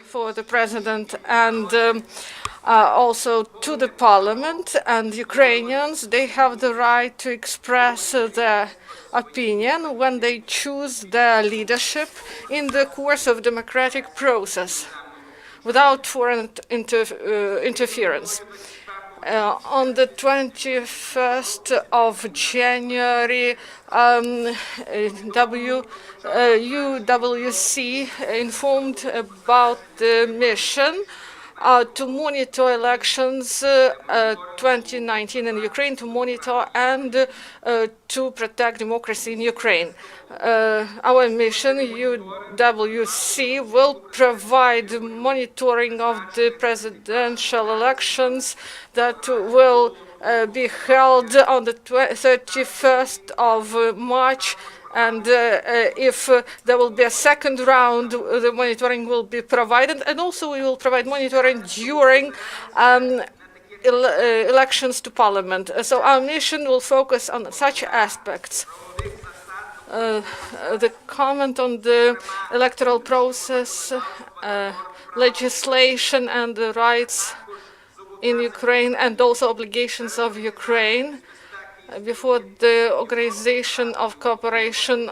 For the President and also to the Parliament, and Ukrainians, they have the right to express their opinion when they choose their leadership in the course of democratic process without foreign interference. On the 21st of January, UWC informed about the mission to monitor elections 2019 in Ukraine, to monitor and to protect democracy in Ukraine. Our mission, UWC, will provide monitoring of the presidential elections that will be held on the 31st of March. And if there will be a second round, the monitoring will be provided. And also we will provide monitoring during elections to parliament. So our mission will focus on such aspects. The comment on the electoral process, legislation and the rights in Ukraine, and also obligations of Ukraine before the Organization of Cooperation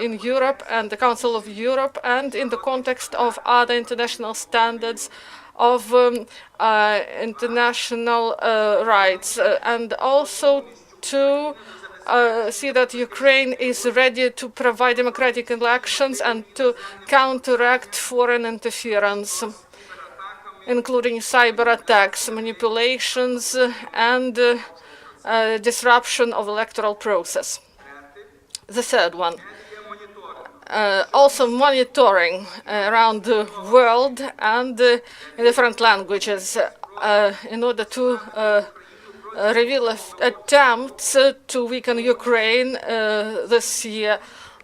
in Europe and the Council of Europe, and in the context of other international standards of international rights, and also to see that Ukraine is ready to provide democratic elections and to counteract foreign interference, including cyber attacks, manipulations, and disruption of electoral process. The third one, also monitoring around the world and in different languages in order to reveal attempts to weaken Ukraine this year,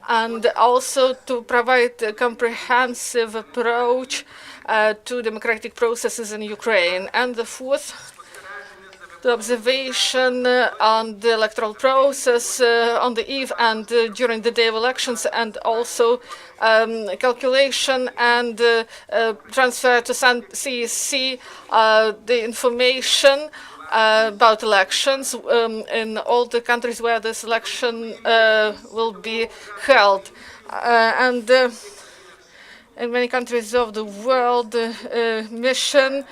and also to provide a comprehensive approach to democratic processes in Ukraine. And the fourth, the observation on the electoral process on the eve and during the day of elections, and also calculation and transfer to CEC the information about elections in all the countries where this election will be held. And in many countries of the world, mission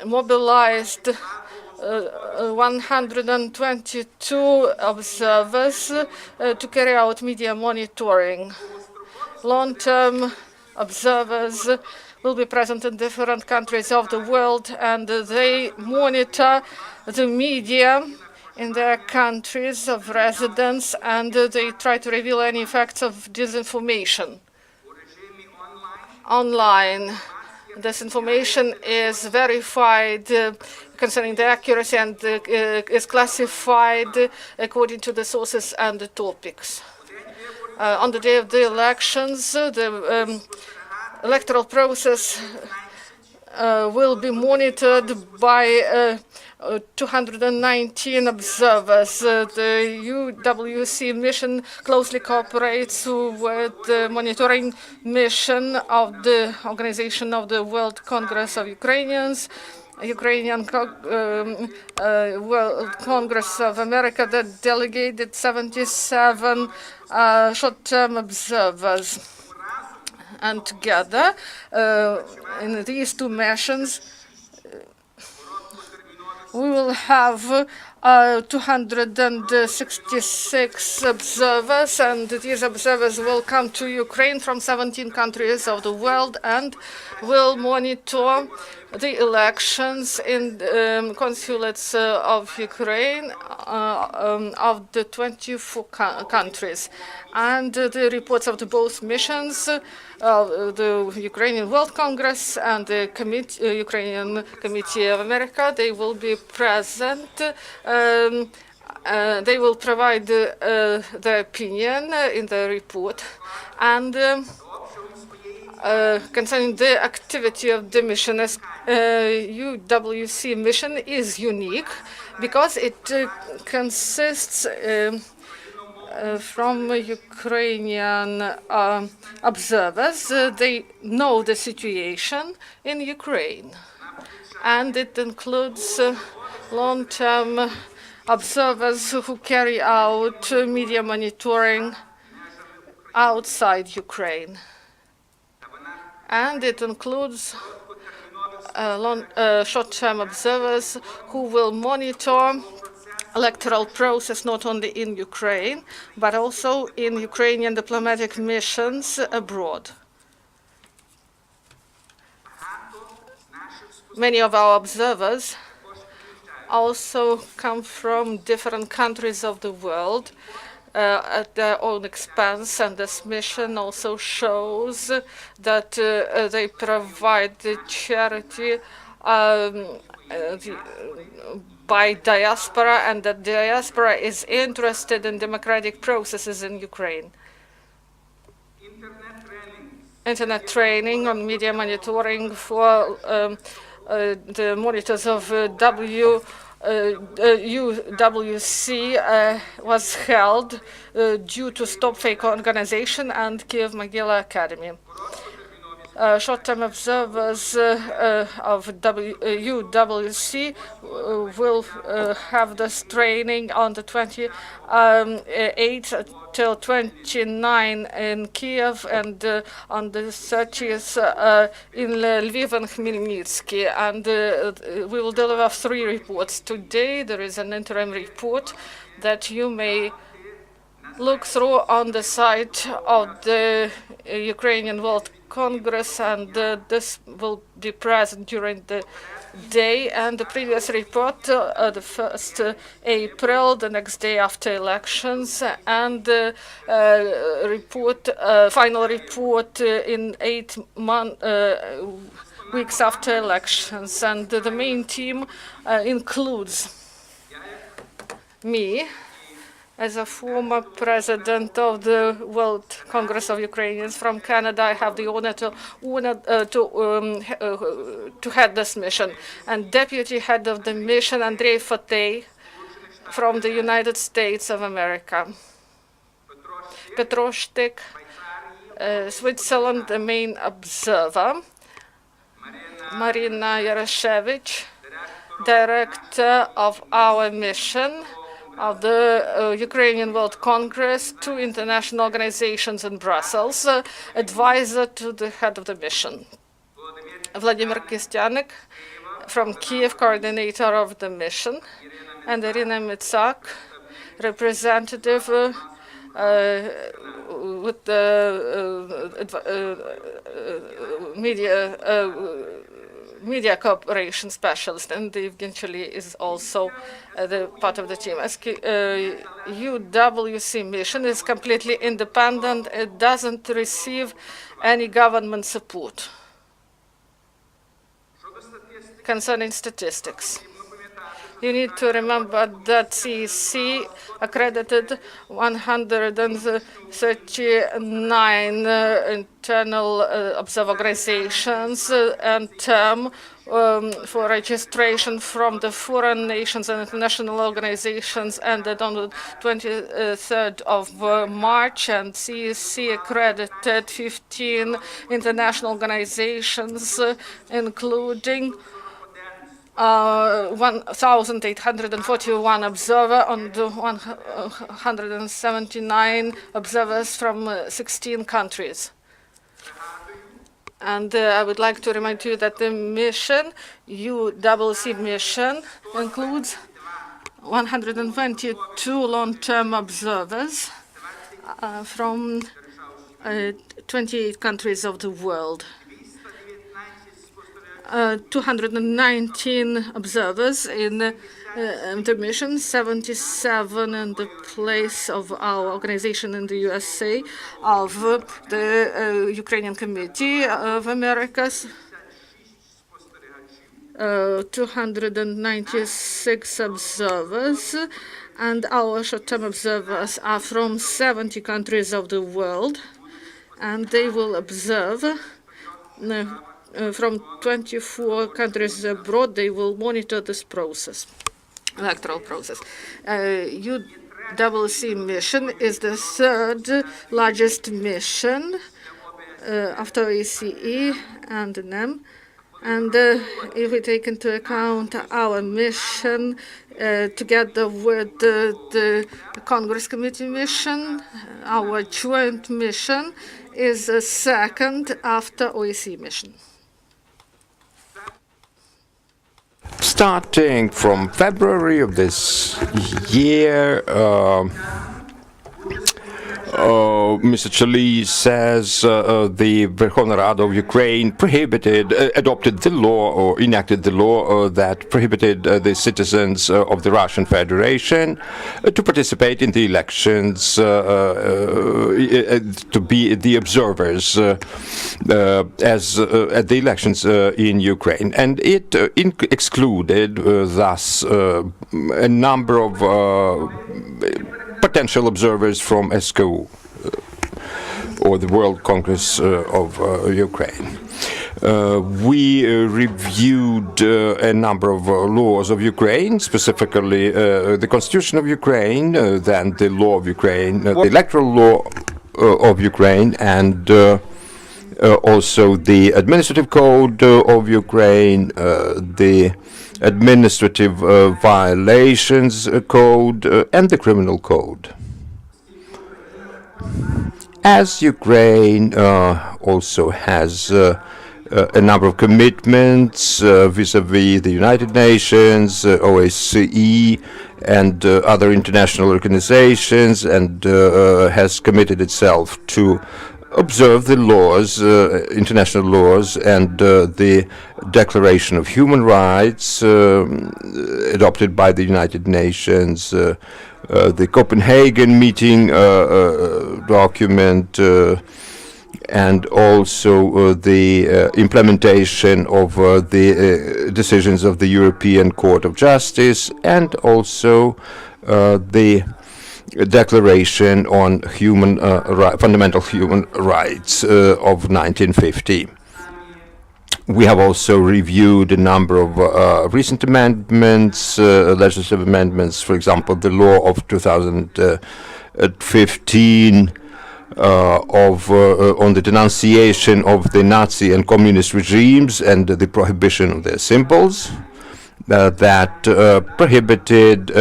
mobilized 122 observers to carry out media monitoring. Long-term observers will be present in different countries of the world, and they monitor the media in their countries of residence, and they try to reveal any effects of disinformation online. This information is verified concerning the accuracy and is classified according to the sources and the topics. On the day of the elections, the electoral process will be monitored by 219 observers. The UWC mission closely cooperates with the monitoring mission of the Organization of the World Congress of Ukrainians, Ukrainian World Congress of America, that delegated 77 short-term observers. And together, in these two missions, we will have 266 observers, and these observers will come to Ukraine from 17 countries of the world and will monitor the elections in consulates of Ukraine of the 24 countries. And the reports of the both missions, the Ukrainian World Congress and the Ukrainian Committee of America, they will be present. They will provide their opinion in the report. And concerning the activity of the mission, as UWC mission is unique because it consists from Ukrainian observers. They know the situation in Ukraine, and it includes long-term observers who carry out media monitoring outside Ukraine. And it includes short-term observers who will monitor electoral process not only in Ukraine, but also in Ukrainian diplomatic missions abroad. Many of our observers also come from different countries of the world at their own expense, and this mission also shows that they provide the charity by diaspora, and that diaspora is interested in democratic processes in Ukraine. Internet training on media monitoring for the monitors of UWC was held due to Stop Fake Organization and Kiev Mogila Academy. Short-term observers of UWC will have this training on the 28th till 29 in Kiev, and on the 30th in Lviv and Khmelnytsky. And we will deliver 3 reports. Today there is an interim report that you may look through on the site of the Ukrainian World Congress, and this will be present during the day. And the previous report, the 1st April, the next day after elections, and final report in 8 weeks after elections. And the main team includes me, as a former president of the World Congress of Ukrainians from Canada. I have the honor to head this mission. And deputy head of the mission, Andrei Fatey, from the United States of America. Petro Shtik, Switzerland, the main observer. Marina Yarashevich, director of our mission of the Ukrainian World Congress, 2 international organizations in Brussels, advisor to the head of the mission. Vladimir Kistyanik from Kiev, coordinator of the mission, and Irina Mitsak, representative with the media cooperation specialist, and Eugene Czolij is also the part of the team. UWC mission is completely independent. It doesn't receive any government support. Concerning statistics, you need to remember that CEC accredited 139 internal observer organizations and term for registration from the foreign nations and international organizations ended on the 23rd of March, and CEC accredited 15 international organizations, including 1,841 observers on the 179 observers from 16 countries. And I would like to remind you that the mission, UWC mission, includes 122 long-term observers from 28 countries of the world. 219 observers in the mission, 77 in the place of our organization in the USA, of the Ukrainian Committee of Americas, 296 observers, and our short-term observers are from 70 countries of the world, and they will observe from 24 countries abroad. They will monitor this process, electoral process. WC mission is the third largest mission after OSCE and NEM. And if we take into account our mission together with the Congress Committee mission, our joint mission is second after OSCE mission. Starting from February of this year, Mr. Czolij says the Verkhovna Rada of Ukraine adopted the law or enacted the law that prohibited the citizens of the Russian Federation to participate in the elections, to be the observers at the elections in Ukraine. And it excluded thus a number of potential observers from SKU, or the World Congress of Ukraine. We reviewed a number of laws of Ukraine, specifically the Constitution of Ukraine, then the law of Ukraine, the electoral law of Ukraine, and also the administrative code of Ukraine, the administrative violations code, and the criminal code. As Ukraine also has a number of commitments vis-à-vis the United Nations, OSCE, and other international organizations, and has committed itself to observe the laws, international laws, and the Declaration of Human Rights adopted by the United Nations, the Copenhagen meeting document, and also the implementation of the decisions of the European Court of Justice, and also the Declaration on Fundamental Human Rights of 1950. We have also reviewed a number of recent amendments, legislative amendments, for example, the law of 2015 on the denunciation of the Nazi and communist regimes and the prohibition of their symbols, that prohibited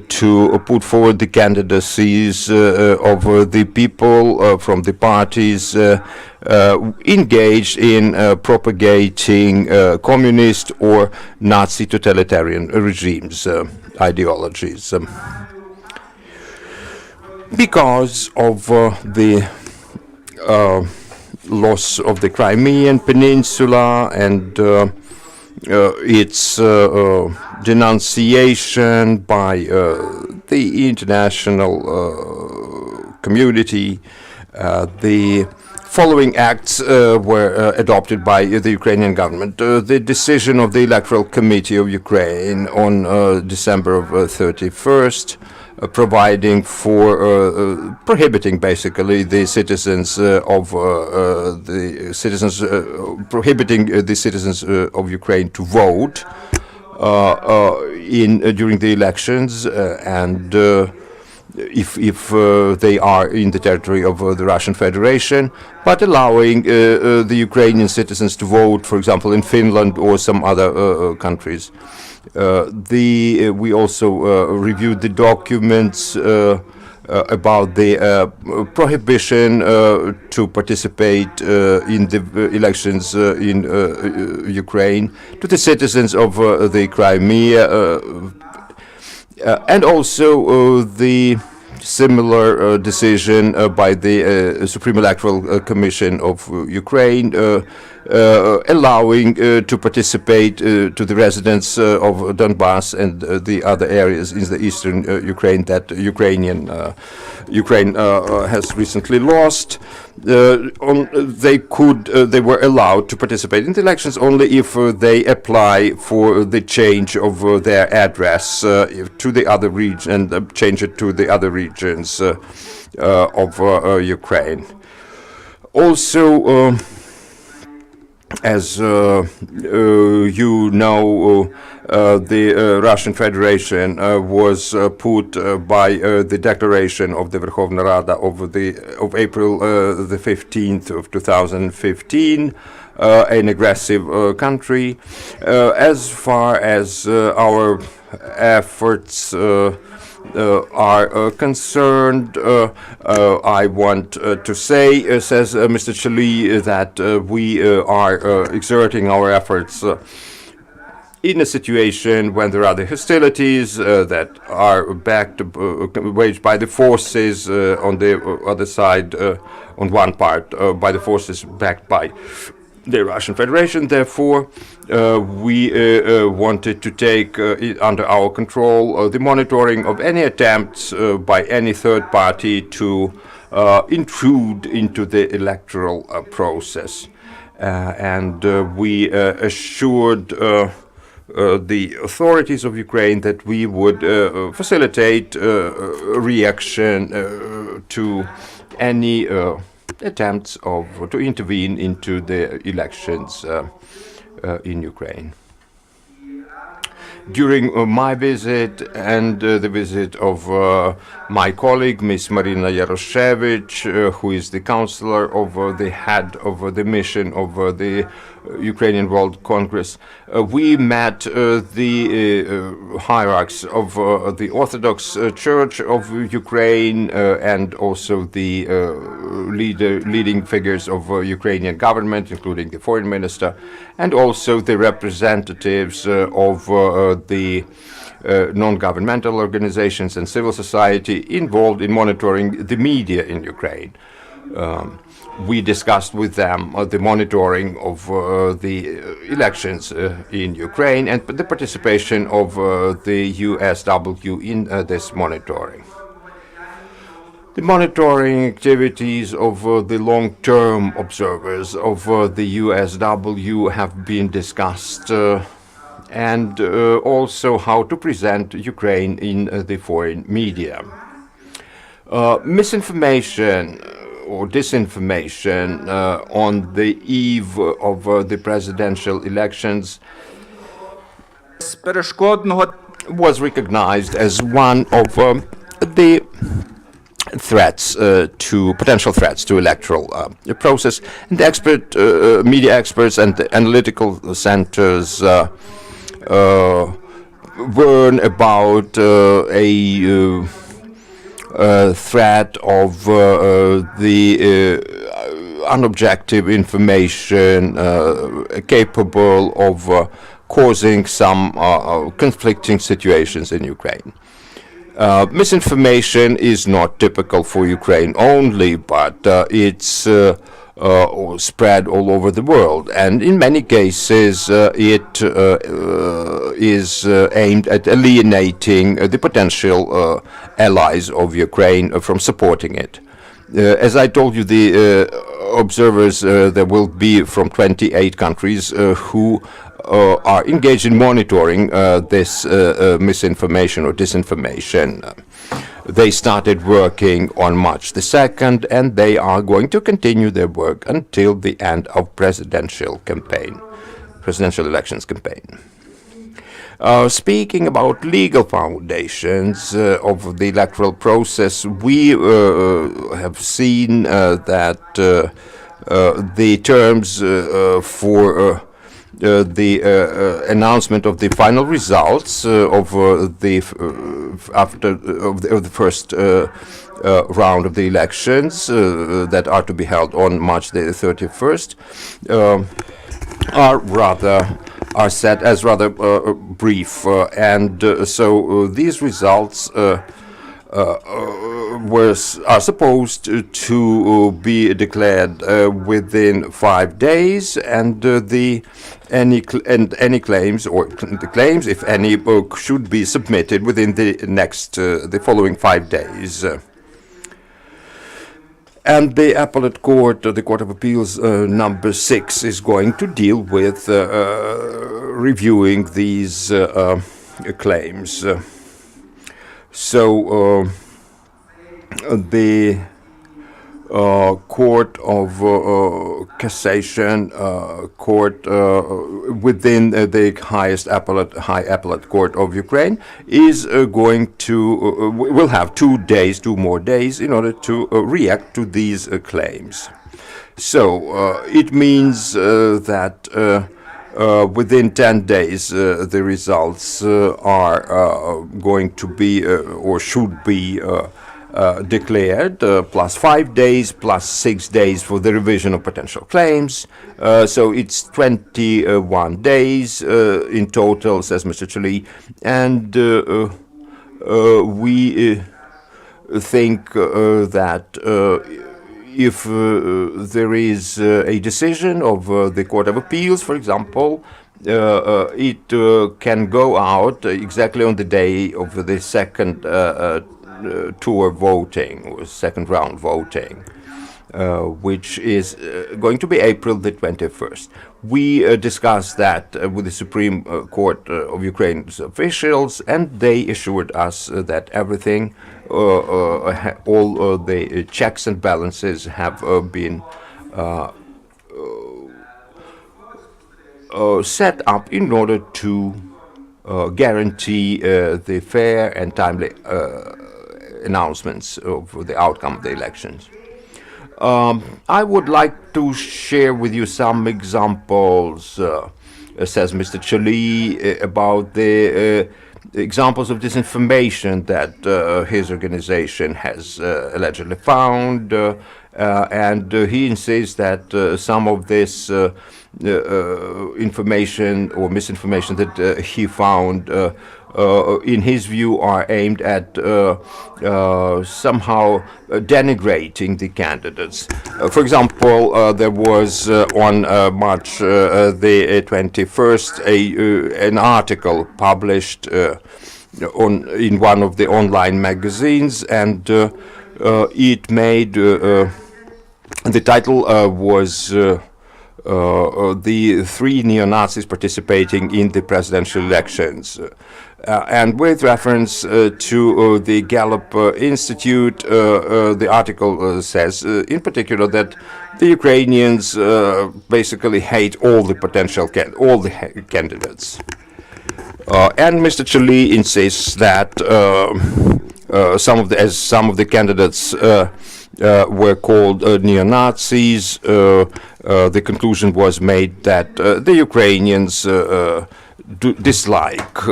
to put forward the candidacies of the people from the parties engaged in propagating communist or Nazi totalitarian regimes, ideologies. Because of the loss of the Crimean Peninsula and its denunciation by the international community, the following acts were adopted by the Ukrainian government. The decision of the Electoral Committee of Ukraine on December of 31st, providing for prohibiting basically the citizens prohibiting the citizens of Ukraine to vote during the elections, and if they are in the territory of the Russian Federation, but allowing the Ukrainian citizens to vote, for example, in Finland or some other countries. We also reviewed the documents about the prohibition to participate in the elections in Ukraine to the citizens of the Crimea, and also the similar decision by the Supreme Electoral Commission of Ukraine, allowing to participate to the residents of Donbass and the other areas in the eastern Ukraine that Ukraine has recently lost. They were allowed to participate in the elections only if they apply for the change of their address to the other region and change it to the other regions of Ukraine. Also, As you know, the Russian Federation was put by the declaration of the Verkhovna Rada of April the 15th of 2015, an aggressive country. As far as our efforts are concerned, I want to say, says Mr. Czolij, that we are exerting our efforts in a situation when there are the hostilities that are waged by the forces on the other side, on one part, by the forces backed by the Russian Federation. Therefore, we wanted to take under our control the monitoring of any attempts by any third party to intrude into the electoral process. And we assured the authorities of Ukraine that we would facilitate reaction to any attempts to intervene into the elections in Ukraine. During my visit and the visit of my colleague, Ms. Marina Yaroshevich, who is the counselor of the head of the mission of the Ukrainian World Congress, we met the hierarchs of the Orthodox Church of Ukraine and also the leading figures of Ukrainian government, including the foreign minister, and also the representatives of the non-governmental organizations and civil society involved in monitoring the media in Ukraine. We discussed with them the monitoring of the elections in Ukraine and the participation of the USW in this monitoring. The monitoring activities of the long-term observers of the USW have been discussed, and also how to present Ukraine in the foreign media. Misinformation or disinformation on the eve of the presidential elections was recognized as one of the potential threats to electoral process, and media experts and analytical centers warn about a threat of the unobjective information capable of causing some conflicting situations in Ukraine. Misinformation is not typical for Ukraine only, but it's spread all over the world, and in many cases it is aimed at alienating the potential allies of Ukraine from supporting it. As I told you, the observers there will be from 28 countries who are engaged in monitoring this misinformation or disinformation. They started working on March the 2nd, and they are going to continue their work until the end of presidential elections campaign. Speaking about legal foundations of the electoral process, we have seen that the terms for the announcement of the final results of the first round of the elections that are to be held on March the 31st are set as rather brief, and so these results are supposed to be declared within 5 days, and any claims, or the claims, if any, should be submitted within the following 5 days. And the appellate court, the Court of Appeals number 6, is going to deal with reviewing these claims. So the Court of Cassation, court within the high appellate court of Ukraine, is going to will have 2 days, 2 more days, in order to react to these claims. So it means that within 10 days the results are going to be or should be declared, plus 5 days, plus 6 days for the revision of potential claims. So it's 21 days in total, says Mr. Czolij, and we think that if there is a decision of the Court of Appeals, for example, it can go out exactly on the day of the second tour voting, or second round voting, which is going to be April the 21st. We discussed that with the Supreme Court of Ukraine's officials, and they assured us that everything, all the checks and balances have been set up in order to guarantee the fair and timely announcements of the outcome of the elections. I would like to share with you some examples, says Mr. Czolij, about the examples of disinformation that his organization has allegedly found, and he insists that some of this information or misinformation that he found in his view, are aimed at somehow denigrating the candidates. For example, there was on March the 21st an article published in one of the online magazines, and it made the title was the 3 neo-Nazis participating in the presidential elections. And with reference to the Gallup Institute, the article says in particular that the Ukrainians basically hate all the potential candidates. And Mr. Czolij insists that some of the candidates were called neo-Nazis, the conclusion was made that the Ukrainians dislike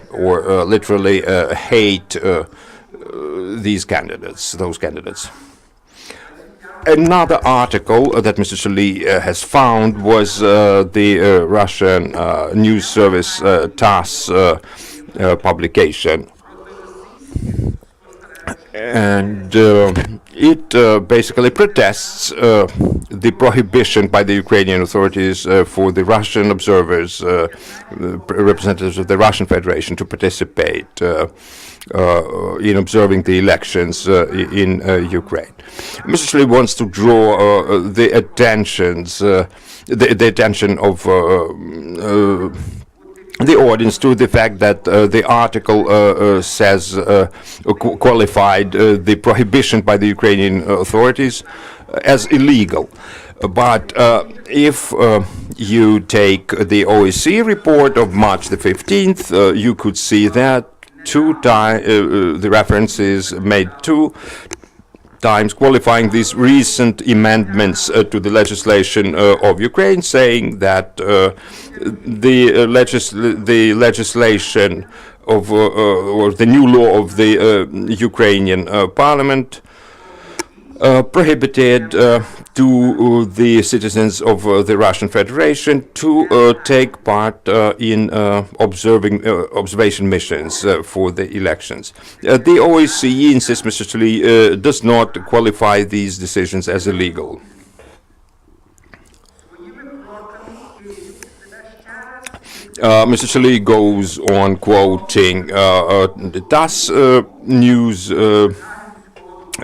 or literally hate those candidates. Another article that Mr. Czolij has found was the Russian news service TASS publication. And it basically protests the prohibition by the Ukrainian authorities for the Russian observers, representatives of the Russian Federation, to participate in observing the elections in Ukraine. Mr. Czolij wants to draw the attention of the audience to the fact that the article says qualified the prohibition by the Ukrainian authorities as illegal. But if you take the OSCE report of March the 15th, you could see that the reference is made 2 times qualifying these recent amendments to the legislation of Ukraine, saying that the legislation of or the new law of the Ukrainian parliament prohibited to the citizens of the Russian Federation to take part in observation missions for the elections. The OSCE, insists Mr. Czolij, does not qualify these decisions as illegal. Mr. Czolij goes on quoting the TASS news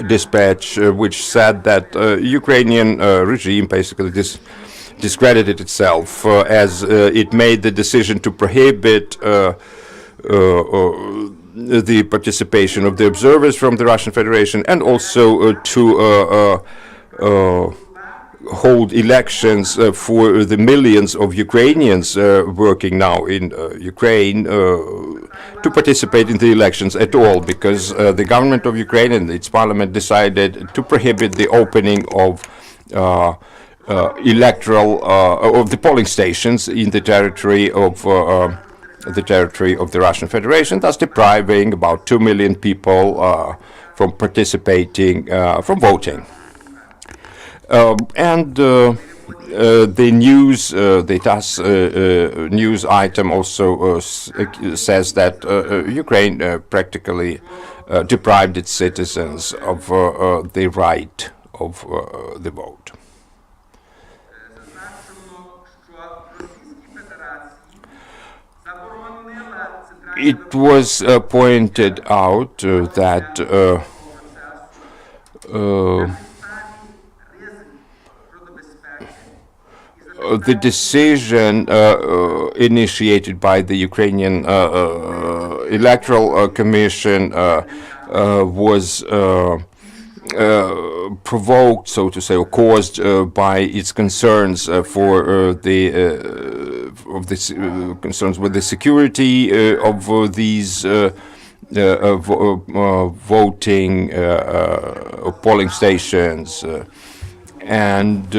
dispatch, which said that Ukrainian regime basically discredited itself as it made the decision to prohibit the participation of the observers from the Russian Federation, and also to hold elections for the millions of Ukrainians working now in Ukraine to participate in the elections at all, because the government of Ukraine and its parliament decided to prohibit the opening of of the polling stations in the territory of the Russian Federation, thus depriving about 2 million people from participating, from voting. And the news, the TASS news item also says that Ukraine practically deprived its citizens of the right of the vote. It was pointed out that the decision initiated by the Ukrainian Electoral Commission was provoked, so to say, or caused by its concerns for concerns with the security of these voting polling stations, and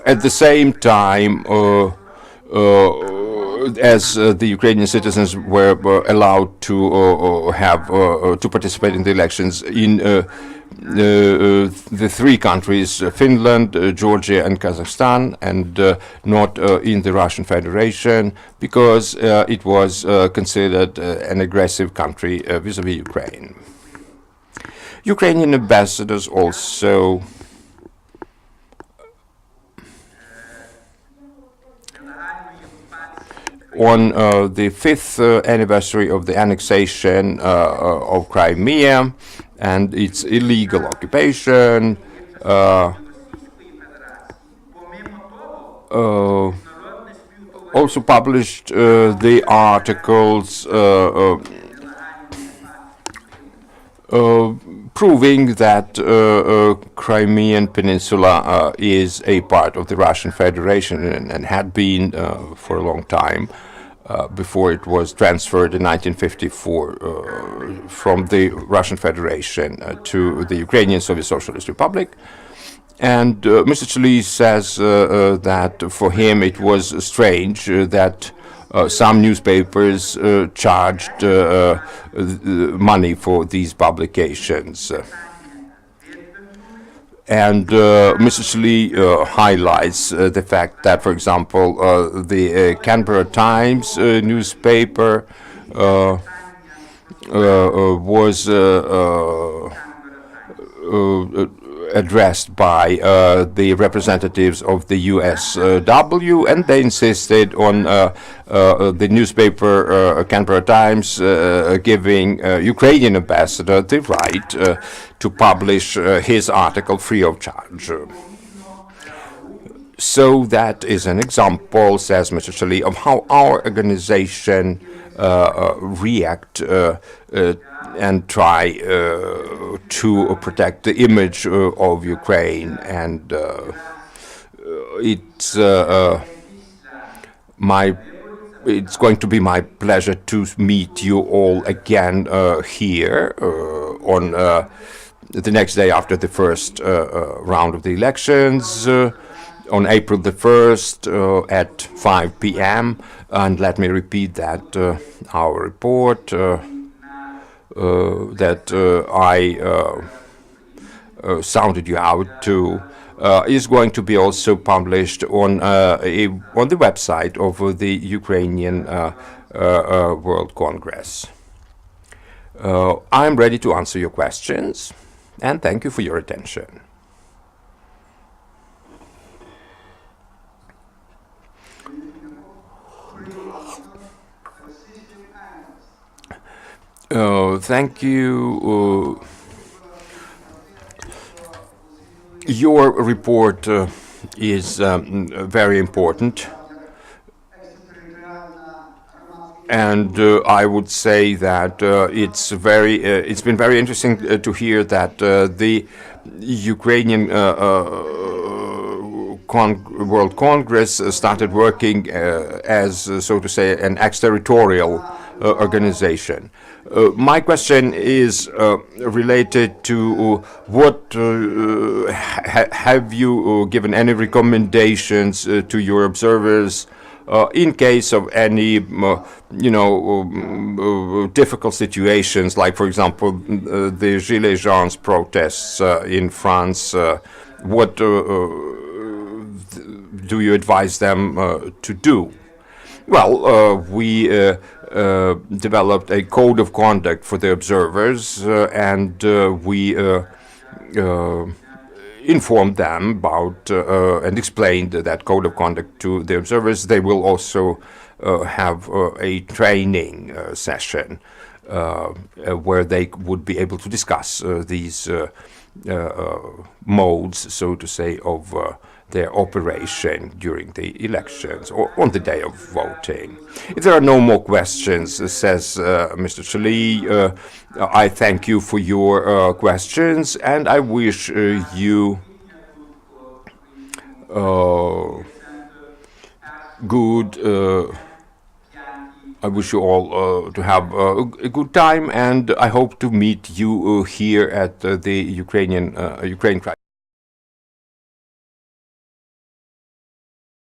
at the same time, as the Ukrainian citizens were allowed to to participate in the elections in the three countries, Finland, Georgia, and Kazakhstan, and not in the Russian Federation, because it was considered an aggressive country vis-à-vis Ukraine. Ukrainian ambassadors also on the 5th anniversary of the annexation of Crimea and its illegal occupation, also published the articles proving that Crimean Peninsula is a part of the Russian Federation and had been for a long time, before it was transferred in 1954 from the Russian Federation to the Ukrainian Soviet Socialist Republic. And Mr. Czolij says that for him it was strange that some newspapers charged money for these publications. And Mr. Czolij highlights the fact that, for example, the Canberra Times newspaper was addressed by the representatives of the USW, and they insisted on the newspaper Canberra Times giving Ukrainian ambassador the right to publish his article free of charge. So that is an example, says Mr. Czolij, of how our organization react and try to protect the image of Ukraine, and it's going to be my pleasure to meet you all again here on the next day after the first round of the elections, on April the 1st at 5 p.m. And let me repeat that our report that I sounded you out to is going to be also published on the website of the Ukrainian World Congress. I'm ready to answer your questions, and thank you for your attention. Thank you. Your report is very important, And I would say that it's been very interesting to hear that the Ukrainian World Congress started working as, so to say, an exterritorial organization. My question is related to what have you given any recommendations to your observers in case of any, difficult situations, like, for example, the Gilets jaunes protests in France? What do you advise them to do? Well, we developed a code of conduct for the observers, and we informed them about and explained that code of conduct to the observers. They will also have a training session where they would be able to discuss these modes, so to say, of their operation during the elections or on the day of voting. If there are no more questions, says Mr. Czolij, I thank you for your questions, and I wish you good. I wish you all to have a good time, and I hope to meet you here at the Ukraine crisis.